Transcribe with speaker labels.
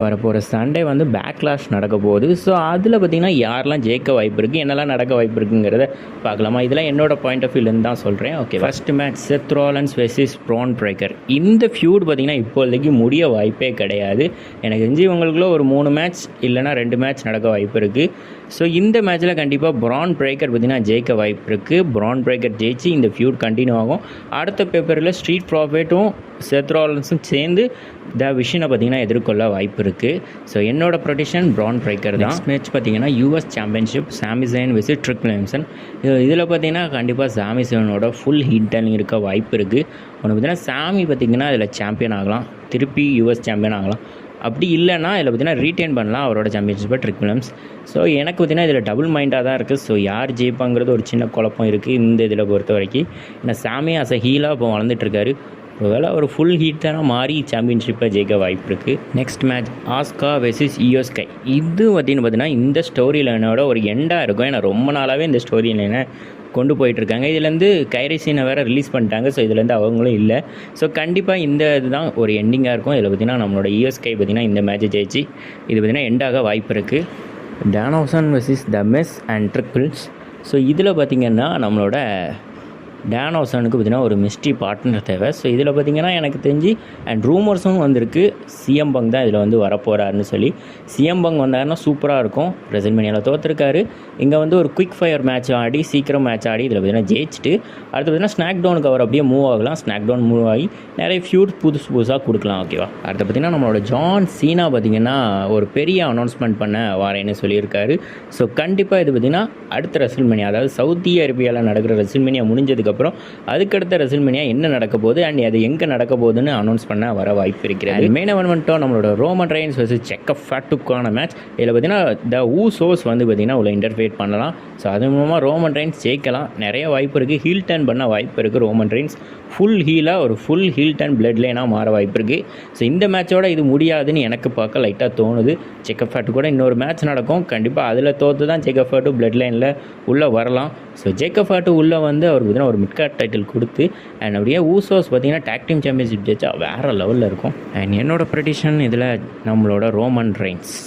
Speaker 1: வரப்போகிற சண்டே வந்து பேக்லாஷ் நடக்க போகுது. ஸோ அதில் பார்த்திங்கன்னா யாரெல்லாம் ஜெயிக்க வாய்ப்பு இருக்குது, என்னெல்லாம் நடக்க வாய்ப்பு இருக்குங்கிறத பார்க்கலாமா. இதெல்லாம் என்னோடய பாயிண்ட் ஆஃப் வியூலேருந்து தான் சொல்கிறேன். ஓகே, ஃபஸ்ட்டு மேட்ச் செத் ராலன்ஸ் வெர்சஸ் ப்ரான் பிரேக்கர். இந்த ஃபியூட் பார்த்திங்கன்னா இப்போதைக்கு முடிய வாய்ப்பே கிடையாது. எனக்கு தெரிஞ்சு இவங்களுக்குள்ள ஒரு 3 மேட்ச் இல்லைனா 2 மேட்ச் நடக்க வாய்ப்பு இருக்குது. ஸோ இந்த மேட்ச்சில் கண்டிப்பாக ப்ரான் பிரேக்கர் பார்த்திங்கன்னா ஜெயிக்க வாய்ப்பு இருக்குது. ப்ரான் பிரேக்கர் ஜெயிச்சு இந்த ஃபியூட் கண்டினியூ ஆகும். அடுத்த பேப்பரில் ஸ்ட்ரீட் ப்ராஃபிட்டும் செத் ராலன்ஸும் சேர்ந்து த விஷனை பார்த்திங்கன்னா எதிர்கொள்ள வாய்ப்பு இருக்குது. ஸோ என்னோடய ப்ரொடிக்ஷன் ப்ரான் பிரேக்கர் தான். மேட்ச் பார்த்திங்கன்னா யூஎஸ் சாம்பியன்ஷிப் சாமி ஜெயின் வெர்சஸ் ட்ரிக் வில்லியம்சன். இதில் பார்த்திங்கன்னா கண்டிப்பாக சாமி ஜெயினோட ஃபுல் ஹீட் இருக்க வாய்ப்பு இருக்குது. ஒன்று பார்த்திங்கன்னா சாமி பார்த்திங்கன்னா இதில் சாம்பியன் ஆகலாம், திருப்பி யூஎஸ் சாம்பியன் ஆகலாம். அப்படி இல்லைனா இதில் பார்த்திங்கன்னா ரீட்டைன் பண்ணலாம் அவரோட சாம்பியன்ஷிப்பை ட்ரிக் வில்லியம்ஸ். ஸோ எனக்கு பார்த்திங்கன்னா இதில் டபுள் மைண்டாக தான் இருக்குது. ஸோ யார் ஜெயிப்பாங்கிறது ஒரு சின்ன குழப்பம் இருக்குது இந்த இதில் பொறுத்த வரைக்கும். ஏன்னா சாமி அஸ் அ ஹீலாக இப்போ வளர்ந்துட்டுருக்காரு. ஒருவேளை ஒரு ஃபுல் ஹீட் தானே மாறி சாம்பியன்ஷிப்பை ஜெயிக்க வாய்ப்பு இருக்குது. Next match Asuka versus Iyo Sky. இது பார்த்தீங்கன்னா இந்த ஸ்டோரி லைனோட ஒரு எண்டாக இருக்கும். ஏன்னா ரொம்ப நாளாகவே இந்த ஸ்டோரி லைனை கொண்டு போயிட்டுருக்காங்க. இதுலேருந்து கைரி சீனை வேறு ரிலீஸ் பண்ணிட்டாங்க. ஸோ இதுலேருந்து அவங்களும் இல்லை. ஸோ கண்டிப்பாக இந்த இதுதான் ஒரு எண்டிங்காக இருக்கும். இதில் பார்த்திங்கன்னா நம்மளோட இயோ ஸ்கை பார்த்திங்கன்னா இந்த மேட்ச்சை ஜெயிச்சு இது பார்த்திங்கன்னா எண்டாக வாய்ப்பு இருக்குது. டேனோசன் வெர்சஸ் த மிஸ் அண்ட் ட்ரிக்கிள்ஸ். ஸோ இதில் பார்த்திங்கன்னா நம்மளோட டேனோசனுக்கு பார்த்திங்கன்னா ஒரு மிஸ்ட்ரி பார்ட்னர் தேவை. ஸோ இதில் பார்த்திங்கன்னா எனக்கு தெரிஞ்சு அண்ட் ரூமர்ஸும் வந்திருக்கு சிஎம் பங்க் தான் இதில் வந்து வரப்போகிறாருன்னு சொல்லி. சிஎம் பங்க் வந்தாருன்னா சூப்பராக இருக்கும். ரெசல்மேனியாவில் தோற்றுருக்காரு. இங்கே வந்து ஒரு குயிக் ஃபயர் மேட்ச் ஆடி சீக்கிரம் மேட்ச் ஆடி இதில் பார்த்திங்கன்னா ஜெயிச்சுட்டு அடுத்து பார்த்திங்கன்னா ஸ்நாக் டவுனுக்கு அவர் அப்படியே மூவ் ஆகலாம். ஸ்நாக் டவுன் மூவ் ஆகி நிறைய ஃபியூட் புதுசாக கொடுக்கலாம். ஓகேவா. அடுத்து பார்த்திங்கன்னா நம்மளோட ஜான் சீனா பார்த்திங்கன்னா ஒரு பெரிய அனௌன்ஸ்மெண்ட் பண்ண வாரேன்னு சொல்லியிருக்காரு. ஸோ கண்டிப்பாக இது பார்த்திங்கன்னா அடுத்த ரெசல்மேனியா, அதாவது சவுதி அரேபியாவில் நடக்கிற ரெசல்மேனியா முடிஞ்சதுக்கப்புறம் அதுக்கடுத்த ரெசல்மேனியா என்ன நடக்க போகுது அண்ட் அது எங்கே நடக்க போகுதுன்னு அனௌன்ஸ் பண்ண வர வாய்ப்பு இருக்கிறது. மெயின் எவென்ட்டும் நம்மளோட ரோமன் ரெயின்ஸ் வெர்சஸ் செக்கப் ஃபேட்டுக்கான மேட்ச். இதில் பார்த்திங்கன்னா த ஊசோஸ் வந்து பார்த்திங்கன்னா உள்ள இன்டர்ஃபியேட் பண்ணலாம். ஸோ அது மூலமாக ரோமன் ரெயின்ஸ் ஜெயிக்கலாம். நிறைய வாய்ப்பு இருக்குது. ஹீல் டர்ன் பண்ண வாய்ப்பு இருக்குது. ரோமன் ரெயின்ஸ் ஃபுல் ஹீலாக ஒரு ஃபுல் ஹீல் டர்ன் பிளட் லைனாக மாற வாய்ப்பு இருக்குது. ஸோ இந்த மேட்சோட இது முடியாதுன்னு எனக்கு பார்க்க லைட்டாக தோணுது. செக்கப் ஃபேட்டு கூட இன்னொரு மேட்ச் நடக்கும். கண்டிப்பாக அதில் தோற்று தான் செக்கப் ஃபேட்டு பிளட் லைனில் உள்ளே வரலாம். ஸோ ஜேக்கப் ஃபேட்டு உள்ளே வந்து அவருக்கு பார்த்திங்கன்னா ஒரு மிட்கார்ட் டைட்டில் கொடுத்து அண்ட் அப்படியே ஊசோஸ் பார்த்திங்கன்னா டேக் டீம் சாம்பியன்ஷிப் ஜெயிச்சா வேறு லெவலில் இருக்கும். அண்ட் என்னோடய ப்ரெடிக்ஷன் இதில் நம்மளோட ரோமன் ரெயின்ஸ்.